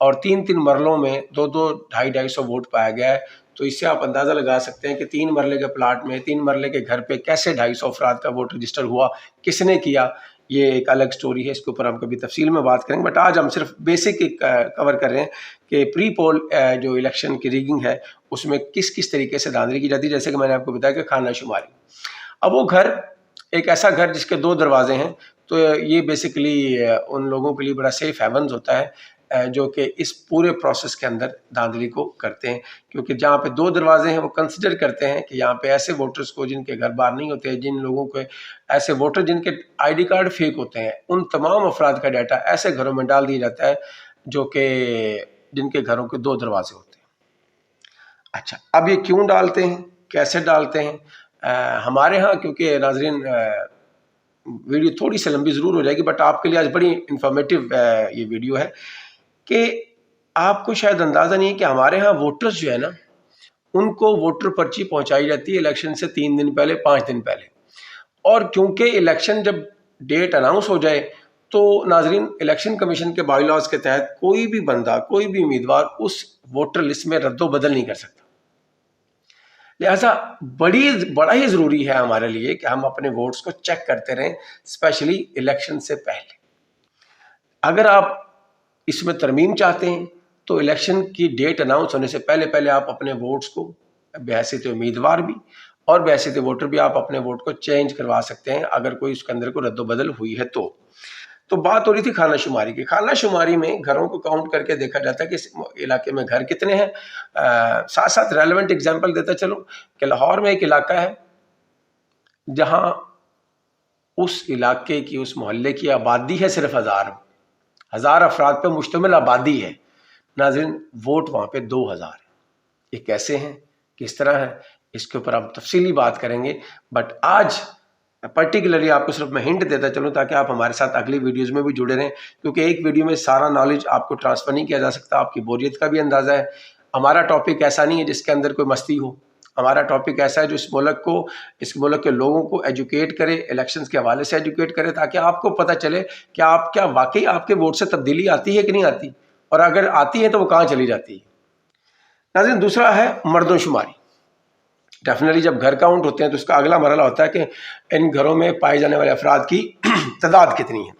اور 3 مرلوں میں 250 ووٹ پایا گیا ہے، تو اس سے آپ اندازہ لگا سکتے ہیں کہ 3 مرلے کے پلاٹ میں 3 مرلے کے گھر پہ کیسے 250 افراد کا ووٹ رجسٹر ہوا، کس نے کیا، یہ ایک الگ سٹوری ہے، اس کے اوپر ہم کبھی تفصیل میں بات کریں گے. بٹ آج ہم صرف بیسک کور کر رہے ہیں کہ پری پول جو الیکشن کی ریگنگ ہے اس میں کس طریقے سے دھاندلی کی جاتی ہے. جیسے کہ میں نے آپ کو بتایا کہ خانہ شماری، اب وہ گھر ایک ایسا گھر جس کے 2 دروازے ہیں، تو یہ بیسیکلی ان لوگوں کے لیے بڑا سیف ہیونز ہوتا ہے جو کہ اس پورے پروسیس کے اندر دھاندلی کو کرتے ہیں، کیونکہ جہاں پہ 2 دروازے ہیں وہ کنسیڈر کرتے ہیں کہ یہاں پہ ایسے ووٹرز کو جن کے گھر بار نہیں ہوتے، جن لوگوں کو ایسے ووٹر جن کے آئی ڈی کارڈ فیک ہوتے ہیں، ان تمام افراد کا ڈیٹا ایسے گھروں میں ڈال دیا جاتا ہے جو کہ جن کے گھروں کے 2 دروازے ہوتے ہیں. اچھا، اب یہ کیوں ڈالتے ہیں، کیسے ڈالتے ہیں؟ ہمارے ہاں، کیونکہ ناظرین ویڈیو تھوڑی سی لمبی ضرور ہو جائے گی بٹ آپ کے لیے آج بڑی انفارمیٹیو یہ ویڈیو ہے کہ آپ کو شاید اندازہ نہیں ہے کہ ہمارے ہاں ووٹرز جو ہے نا، ان کو ووٹر پرچی پہنچائی جاتی ہے الیکشن سے 3 دن پہلے، 5 دن پہلے. اور کیونکہ الیکشن جب ڈیٹ اناؤنس ہو جائے تو ناظرین الیکشن کمیشن کے بائی لاز کے تحت کوئی بھی بندہ، کوئی بھی امیدوار اس ووٹر لسٹ میں رد و بدل نہیں کر سکتا. لہٰذا بڑا ہی ضروری ہے ہمارے لیے کہ ہم اپنے ووٹس کو چیک کرتے رہیں، اسپیشلی الیکشن سے پہلے. اگر آپ اس میں ترمیم چاہتے ہیں تو الیکشن کی ڈیٹ اناؤنس ہونے سے پہلے آپ اپنے ووٹس کو بحیثیت امیدوار بھی اور بحیثیت ووٹر بھی آپ اپنے ووٹ کو چینج کروا سکتے ہیں اگر کوئی اس کے اندر کوئی رد و بدل ہوئی ہے تو بات ہو رہی تھی خانہ شماری کی. خانہ شماری میں گھروں کو کاؤنٹ کر کے دیکھا جاتا ہے کہ اس علاقے میں گھر کتنے ہیں. ساتھ ساتھ ریلیونٹ اگزامپل دیتا چلو کہ لاہور میں ایک علاقہ ہے جہاں اس علاقے کی، اس محلے کی آبادی ہے صرف 1000 افراد پہ مشتمل آبادی ہے. ناظرین ووٹ وہاں پہ 2000. یہ کیسے ہیں، کس طرح ہے، اس کے اوپر ہم تفصیلی بات کریں گے. بٹ آج پرٹیکولرلی آپ کو صرف میں ہنٹ دیتا چلوں تاکہ آپ ہمارے ساتھ اگلی ویڈیوز میں بھی جڑے رہیں، کیونکہ ایک ویڈیو میں سارا نالج آپ کو ٹرانسفر نہیں کیا جا سکتا. آپ کی بوریت کا بھی اندازہ ہے. ہمارا ٹاپک ایسا نہیں ہے جس کے اندر کوئی مستی ہو. ہمارا ٹاپک ایسا ہے جو اس ملک کے لوگوں کو ایجوکیٹ کرے، الیکشنز کے حوالے سے ایجوکیٹ کرے، تاکہ آپ کو پتہ چلے کہ آپ کیا واقعی آپ کے ووٹ سے تبدیلی آتی ہے کہ نہیں آتی، اور اگر آتی ہے تو وہ کہاں چلی جاتی ہے. ناظرین دوسرا ہے مردم شماری. ڈیفینیٹلی جب گھر کاؤنٹ ہوتے ہیں تو اس کا اگلا مرحلہ ہوتا ہے کہ ان گھروں میں پائے جانے والے افراد کی تعداد کتنی ہے،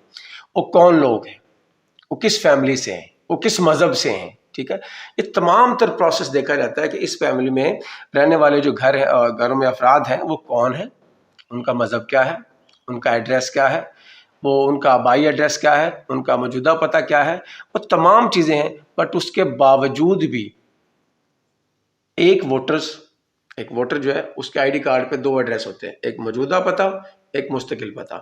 وہ کون لوگ ہیں، وہ کس فیملی سے ہیں، وہ کس مذہب سے ہیں. ٹھیک ہے، یہ تمام تر پروسیس دیکھا جاتا ہے کہ اس فیملی میں رہنے والے جو گھروں میں افراد ہیں وہ کون ہیں، ان کا مذہب کیا ہے، ان کا ایڈریس کیا ہے، وہ ان کا آبائی ایڈریس کیا ہے، ان کا موجودہ پتہ کیا ہے، وہ تمام چیزیں ہیں. بٹ اس کے باوجود بھی ایک ووٹر جو ہے اس کے آئی ڈی کارڈ پہ 2 ایڈریس ہوتے ہیں، ایک موجودہ پتہ، ایک مستقل پتہ.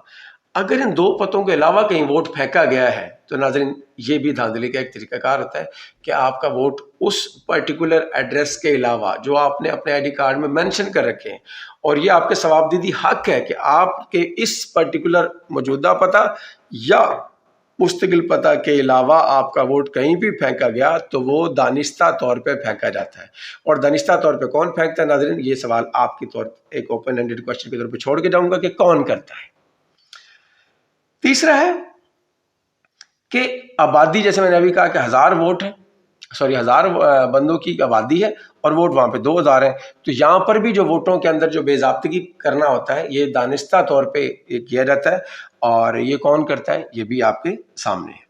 اگر ان 2 پتوں کے علاوہ کہیں ووٹ پھینکا گیا ہے تو ناظرین یہ بھی دھاندلی کا ایک طریقہ کار ہوتا ہے کہ آپ کا ووٹ اس پرٹیکولر ایڈریس کے علاوہ جو آپ نے اپنے آئی ڈی کارڈ میں مینشن کر رکھے ہیں، اور یہ آپ کے ثوابدیدی حق ہے کہ آپ کے اس پرٹیکولر موجودہ پتہ یا مستقل پتہ کے علاوہ آپ کا ووٹ کہیں بھی پھینکا گیا تو وہ دانستہ طور پہ پھینکا جاتا ہے. اور دانستہ طور پہ کون پھینکتا ہے ناظرین، یہ سوال آپ کی طور ایک اوپن اینڈڈ کوسچن کے طور پہ چھوڑ کے جاؤں گا کہ کون کرتا ہے. تیسرا ہے کہ آبادی، جیسے میں نے ابھی کہا کہ 1000 بندوں کی آبادی ہے اور ووٹ وہاں پہ 2000 ہیں، تو یہاں پر بھی جو ووٹوں کے اندر جو بے ضابطگی کرنا ہوتا ہے یہ دانستہ طور پہ کیا جاتا ہے، اور یہ کون کرتا ہے یہ بھی آپ کے سامنے ہے.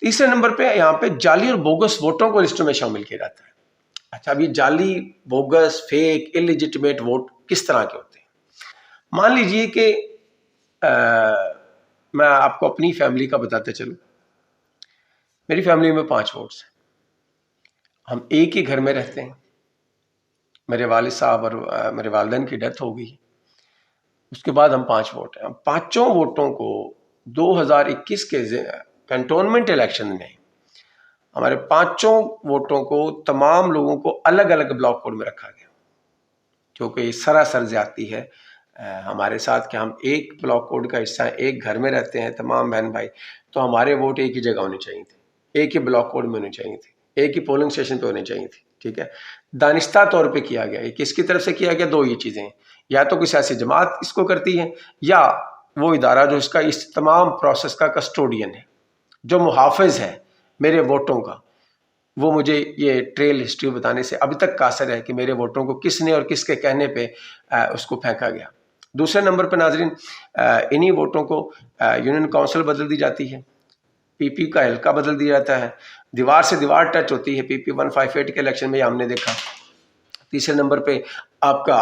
تیسرے نمبر پہ یہاں پہ جعلی اور بوگس ووٹوں کو لسٹ میں شامل کیا جاتا ہے. اچھا، اب یہ جعلی، بوگس، فیک، انلیجٹمیٹ ووٹ کس طرح کے ہوتے ہیں؟ مان لیجئے کہ میں آپ کو اپنی فیملی کا بتاتے چلوں. میری فیملی میں 5 ووٹس ہیں. ہم ایک ہی گھر میں رہتے ہیں. میرے والد صاحب اور میرے والدین کی ڈیتھ ہو گئی. اس کے بعد ہم 5 ووٹ ہیں. ہم 5 ووٹوں کو 2021 کے کنٹونمنٹ الیکشن میں ہمارے 5 ووٹوں کو تمام لوگوں کو الگ الگ بلاک کوڈ میں رکھا گیا، کیونکہ یہ سراسر زیادتی ہے ہمارے ساتھ کہ ہم ایک بلاک کوڈ کا حصہ ہیں، ایک گھر میں رہتے ہیں تمام بہن بھائی، تو ہمارے ووٹ ایک ہی جگہ ہونے چاہیے تھے، ایک ہی بلاک کوڈ میں ہونے چاہیے تھے، ایک ہی پولنگ اسٹیشن پہ ہونے چاہیے تھے. ٹھیک ہے، دانستہ طور پہ کیا گیا. یہ کس کی طرف سے کیا گیا؟ 2 ہی چیزیں ہیں، یا تو کوئی سیاسی جماعت اس کو کرتی ہے، یا وہ ادارہ جو اس تمام پروسیس کا کسٹوڈین ہے، جو محافظ ہے میرے ووٹوں کا، وہ مجھے یہ ٹریل ہسٹری بتانے سے ابھی تک قاصر ہے کہ میرے ووٹوں کو کس نے اور کس کے کہنے پہ اس کو پھینکا گیا۔ دوسرے نمبر پہ ناظرین انہی ووٹوں کو یونین کونسل بدل دی جاتی ہے، پی پی کا حلقہ بدل دیا جاتا ہے، دیوار سے دیوار ٹچ ہوتی ہے۔ پی پی 158 کے الیکشن میں ہم نے دیکھا۔ تیسرے نمبر پہ آپ کا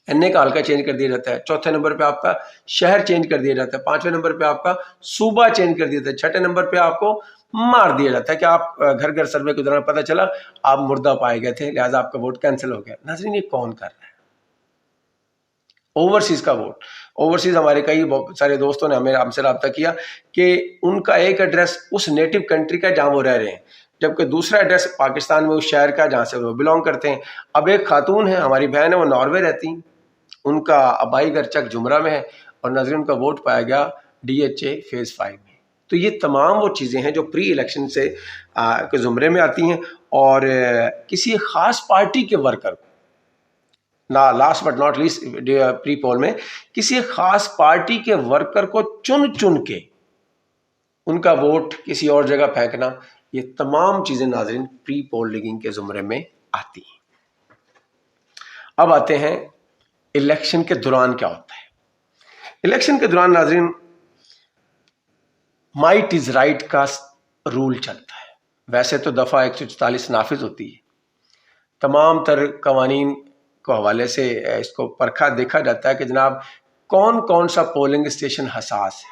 این اے کا حلقہ چینج کر دیا جاتا ہے۔ چوتھے نمبر پہ آپ کا شہر چینج کر دیا جاتا ہے۔ پانچویں نمبر پہ آپ کا صوبہ چینج کر دیا جاتا ہے۔ چھٹے نمبر پہ آپ کو مار دیا جاتا ہے کہ آپ گھر گھر سروے کے دوران پتہ چلا آپ مردہ پائے گئے تھے، لہٰذا آپ کا ووٹ کینسل ہو گیا۔ ناظرین یہ کون کر رہا ہے؟ اوورسیز کا ووٹ۔ اوورسیز ہمارے کئی سارے دوستوں نے ہم سے رابطہ کیا کہ ان کا ایک ایڈریس اس نیٹو کنٹری کا جہاں وہ رہ رہے ہیں، جبکہ دوسرا ایڈریس پاکستان میں اس شہر کا جہاں سے وہ بلونگ کرتے ہیں۔ اب ایک خاتون ہے، ہماری بہن ہے، وہ ناروے رہتی ہیں، ان کا آبائی گھر چک جمرہ میں ہے، اور ناظرین ان کا ووٹ پایا گیا ڈی ایچ اے فیز 5 میں۔ تو یہ تمام وہ چیزیں ہیں جو پری الیکشن سے کے زمرے میں آتی ہیں، اور کسی خاص پارٹی کے ورکر کو، لاسٹ بٹ ناٹ لیسٹ پری پول میں کسی خاص پارٹی کے ورکر کو چن چن کے ان کا ووٹ کسی اور جگہ پھینکنا، یہ تمام چیزیں ناظرین پری پول لیگنگ کے زمرے میں آتی ہیں۔ اب آتے ہیں الیکشن کے دوران کیا ہوتا ہے۔ الیکشن کے دوران ناظرین مائٹ از رائٹ کا رول چلتا ہے۔ ویسے تو دفعہ 144 نافذ ہوتی ہے، تمام تر قوانین کو حوالے سے اس کو پرکھا دیکھا جاتا ہے کہ جناب کون کون سا پولنگ اسٹیشن حساس ہے،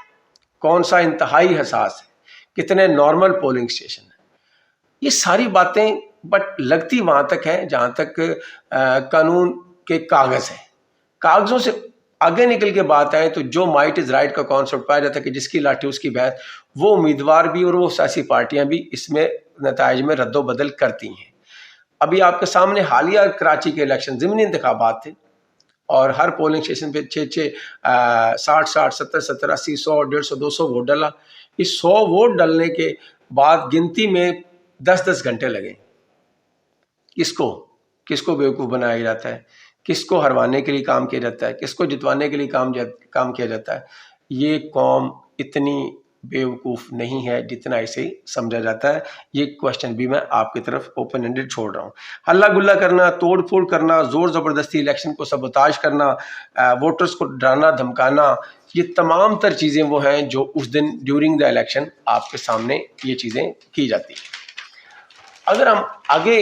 کون سا انتہائی حساس ہے، کتنے نارمل پولنگ اسٹیشن ہیں۔ یہ ساری باتیں بٹ لگتی وہاں تک ہیں جہاں تک قانون کے کاغذ ہیں۔ کاغذوں سے آگے نکل کے بات آئے تو جو مائٹ از رائٹ کا کانسیپٹ پایا جاتا ہے کہ جس کی لاٹھی اس کی بھینس، وہ امیدوار بھی اور وہ سیاسی پارٹیاں بھی اس میں نتائج میں رد و بدل کرتی ہیں۔ ابھی آپ کے سامنے حالیہ کراچی کے الیکشن ضمنی انتخابات تھے، اور ہر پولنگ اسٹیشن پہ 60 70 70 80 100 150 200 ووٹ ڈالا۔ اس 100 ووٹ ڈالنے کے بعد گنتی میں 10 گھنٹے لگے۔ کس کو بیوقوف بنایا جاتا ہے، کس کو ہروانے کے لیے کام کیا جاتا ہے، کس کو جتوانے کے لیے کام کیا جاتا ہے۔ یہ قوم اتنی بیوقوف نہیں ہے جتنا اسے سمجھا جاتا ہے۔ یہ کوشچن بھی میں آپ کی طرف اوپن اینڈڈ چھوڑ رہا ہوں۔ ہلا گلا کرنا، توڑ پھوڑ کرنا، زور زبردستی الیکشن کو سبوتاج کرنا، ووٹرز کو ڈرانا دھمکانا، یہ تمام تر چیزیں وہ ہیں جو اس دن ڈیورنگ دا الیکشن آپ کے سامنے یہ چیزیں کی جاتی ہیں۔ اگر ہم آگے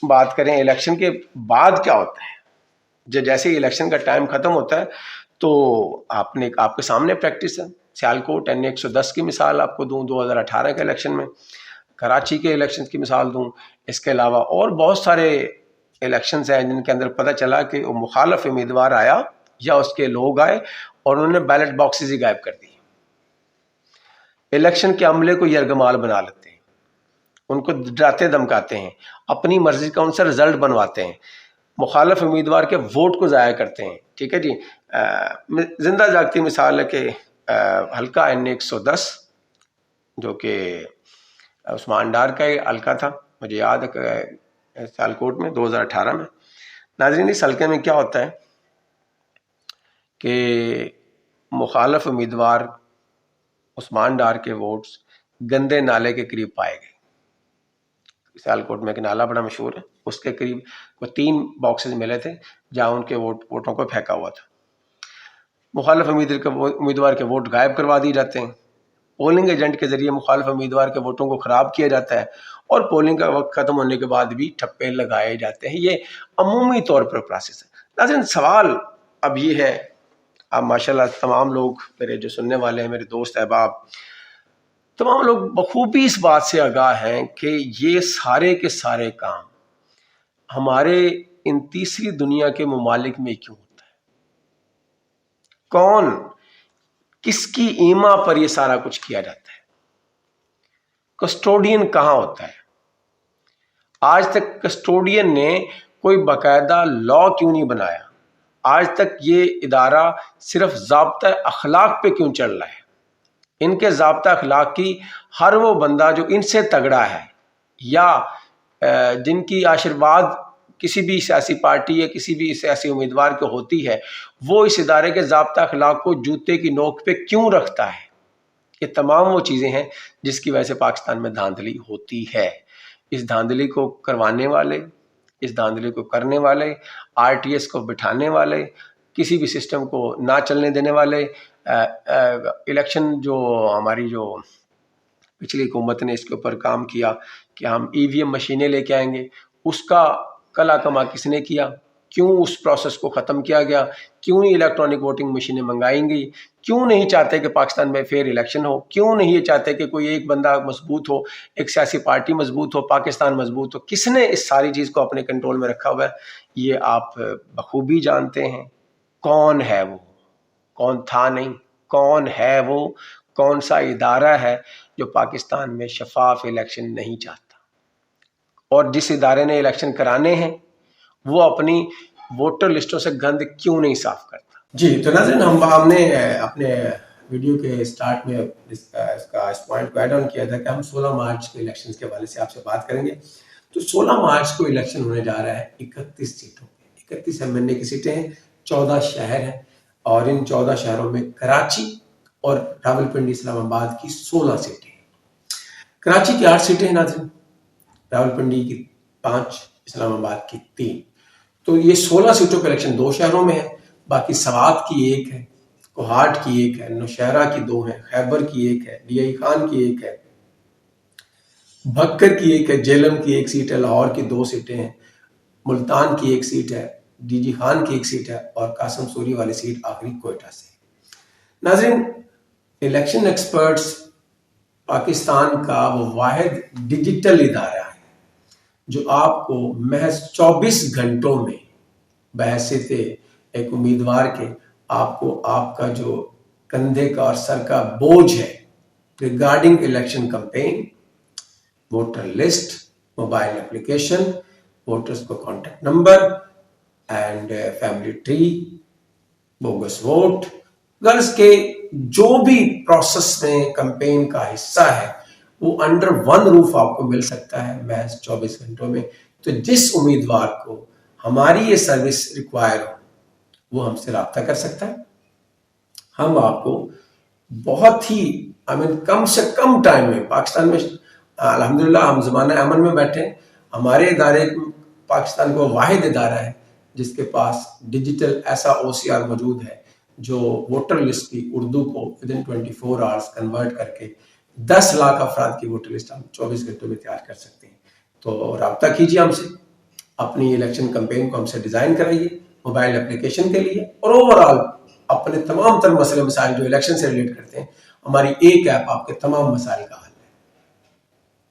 بات کریں الیکشن کے بعد کیا ہوتا ہے، جیسے ہی الیکشن کا ٹائم ختم ہوتا ہے تو آپ کے سامنے پریکٹس ہے۔ سیالکوٹ این 110 کی مثال آپ کو دوں، 2018 کے الیکشن میں، کراچی کے الیکشن کی مثال دوں، اس کے علاوہ اور بہت سارے الیکشنز ہیں جن کے اندر پتہ چلا کہ وہ مخالف امیدوار آیا یا اس کے لوگ آئے اور انہوں نے بیلٹ باکسز ہی غائب کر دی۔ الیکشن کے عملے کو یرغمال بنا لیتے ہیں، ان کو ڈراتے دھمکاتے ہیں، اپنی مرضی کا ان سے رزلٹ بنواتے ہیں، مخالف امیدوار کے ووٹ کو ضائع کرتے ہیں۔ ٹھیک ہے جی، زندہ جاگتی مثال ہے کہ حلقہ این 110 جو کہ عثمان ڈار کا حلقہ تھا، مجھے یاد ہے سیالکوٹ میں 2018 میں۔ ناظرین اس حلقے میں کیا ہوتا ہے کہ مخالف امیدوار عثمان ڈار کے ووٹس گندے نالے کے قریب پائے گئے۔ سیالکوٹ میں ایک نالا بڑا مشہور ہے، اس کے قریب وہ 3 باکسز ملے تھے جہاں ان کے ووٹوں کو پھینکا ہوا تھا۔ مخالف امیدوار کے ووٹ غائب کروا دیے جاتے ہیں، پولنگ ایجنٹ کے ذریعے مخالف امیدوار کے ووٹوں کو خراب کیا جاتا ہے، اور پولنگ کا وقت ختم ہونے کے بعد بھی ٹھپے لگائے جاتے ہیں۔ یہ عمومی طور پر پروسیس ہے۔ ناظرین سوال اب یہ ہے، اب ماشاءاللہ تمام لوگ میرے جو سننے والے ہیں، میرے دوست احباب، تمام لوگ بخوبی اس بات سے آگاہ ہیں کہ یہ سارے کے سارے کام ہمارے ان تیسری دنیا کے ممالک میں کیوں ہوتا ہے؟ کون، کس کی ایما پر یہ سارا کچھ کیا جاتا ہے؟ کسٹوڈین کہاں ہوتا ہے؟ آج تک کسٹوڈین نے کوئی باقاعدہ لا کیوں نہیں بنایا؟ آج تک یہ ادارہ صرف ضابطہ اخلاق پہ کیوں چل رہا ہے؟ ان کے ضابطہ اخلاق کی ہر وہ بندہ جو ان سے تگڑا ہے یا جن کی آشرواد کسی بھی سیاسی پارٹی یا کسی بھی سیاسی امیدوار کو ہوتی ہے، وہ اس ادارے کے ضابطہ اخلاق کو جوتے کی نوک پہ کیوں رکھتا ہے؟ یہ تمام وہ چیزیں ہیں جس کی وجہ سے پاکستان میں دھاندلی ہوتی ہے. اس دھاندلی کو کروانے والے، اس دھاندلی کو کرنے والے، آر ٹی ایس کو بٹھانے والے، کسی بھی سسٹم کو نہ چلنے دینے والے، الیکشن جو ہماری جو پچھلی حکومت نے اس کے اوپر کام کیا کہ ہم ای وی ایم مشینیں لے کے آئیں گے، اس کا کلا کما کس نے کیا؟ کیوں اس پروسیس کو ختم کیا گیا؟ کیوں نہیں الیکٹرانک ووٹنگ مشینیں منگائیں گی؟ کیوں نہیں چاہتے کہ پاکستان میں فیئر الیکشن ہو؟ کیوں نہیں یہ چاہتے کہ کوئی ایک بندہ مضبوط ہو، ایک سیاسی پارٹی مضبوط ہو، پاکستان مضبوط ہو؟ کس نے اس ساری چیز کو اپنے کنٹرول میں رکھا ہوا ہے؟ یہ آپ بخوبی جانتے ہیں. کون ہے وہ؟ کون تھا نہیں، کون ہے وہ؟ کون سا ادارہ ہے جو پاکستان میں شفاف الیکشن نہیں چاہتا؟ اور جس ادارے نے الیکشن کرانے ہیں وہ اپنی ووٹر لسٹوں سے گند کیوں نہیں صاف کرتا؟ جی تو ناظرین، ہم نے اپنے ویڈیو کے سٹارٹ میں اس پوائنٹ کو ایڈ آن کیا تھا کہ ہم 16 مارچ کے الیکشن کے حوالے سے آپ سے بات کریں گے. تو 16 مارچ کو الیکشن ہونے جا رہا ہے 31 سیٹوں پہ. 31 ایم این اے کی سیٹیں ہیں، 14 شہر ہیں، اور ان 14 شہروں میں کراچی اور راولپنڈی اسلام آباد کی 16 سیٹیں ہیں. کراچی کی 8 سیٹیں ہیں ناظرین، راولپنڈی کی 5، اسلام آباد کی 3. تو یہ 16 سیٹوں کا الیکشن 2 شہروں میں ہے. باقی سوات کی 1 ہے، کوہاٹ کی 1 ہے، نوشہرہ کی 2 ہے، خیبر کی 1 ہے، ڈی آئی خان کی 1 ہے، بھکر کی 1 ہے، جیلم کی 1 سیٹ ہے، لاہور کی 2 سیٹیں ہیں، ملتان کی 1 سیٹ ہے، ڈی جی خان کی 1 سیٹ ہے، اور قاسم سوری والی سیٹ آخری کوئٹہ سے. ناظرین، الیکشن ایکسپرٹس پاکستان کا وہ واحد ڈیجیٹل ادارہ ہے جو آپ کو محض 24 گھنٹوں میں بحیثیت ایک امیدوار کے آپ کو آپ کا جو کندھے کا اور سر کا بوجھ ہے regarding election campaign, voter list, mobile application, voters کو contact number and family tree, bogus vote, غرض کے جو بھی پروسیس میں کمپین کا حصہ ہے وہ انڈر ون روف آپ کو مل سکتا ہے محض 24 گھنٹوں میں. تو جس امیدوار کو ہماری یہ سروس ریکوائر ہو وہ ہم سے رابطہ کر سکتا ہے. ہم آپ کو بہت ہی کم سے کم ٹائم میں، پاکستان میں الحمدللہ ہم زمانہ امن میں بیٹھے ہیں، ہمارے ادارے پاکستان کو واحد ادارہ ہے جس کے پاس ڈیجیٹل ایسا او سی آر موجود ہے جو ووٹر لسٹ کی اردو کو ودن 24 آورز کنورٹ کر کے 10 لاکھ افراد کی ووٹر لسٹ ہم 24 گھنٹوں میں تیار کر سکتے ہیں. تو رابطہ کیجیے ہم سے، اپنی الیکشن کمپین کو ہم سے ڈیزائن کرائیے موبائل اپلیکیشن کے لیے، اور اوورآل اپنے تمام تر مسئلے مسائل جو الیکشن سے ریلیٹ کرتے ہیں، ہماری ایک ایپ آپ کے تمام مسائل کا حل ہے.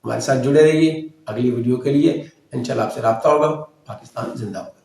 ہمارے ساتھ جڑے رہیے. اگلی ویڈیو کے لیے انشاءاللہ آپ سے رابطہ ہوگا. پاکستان زندہ باد.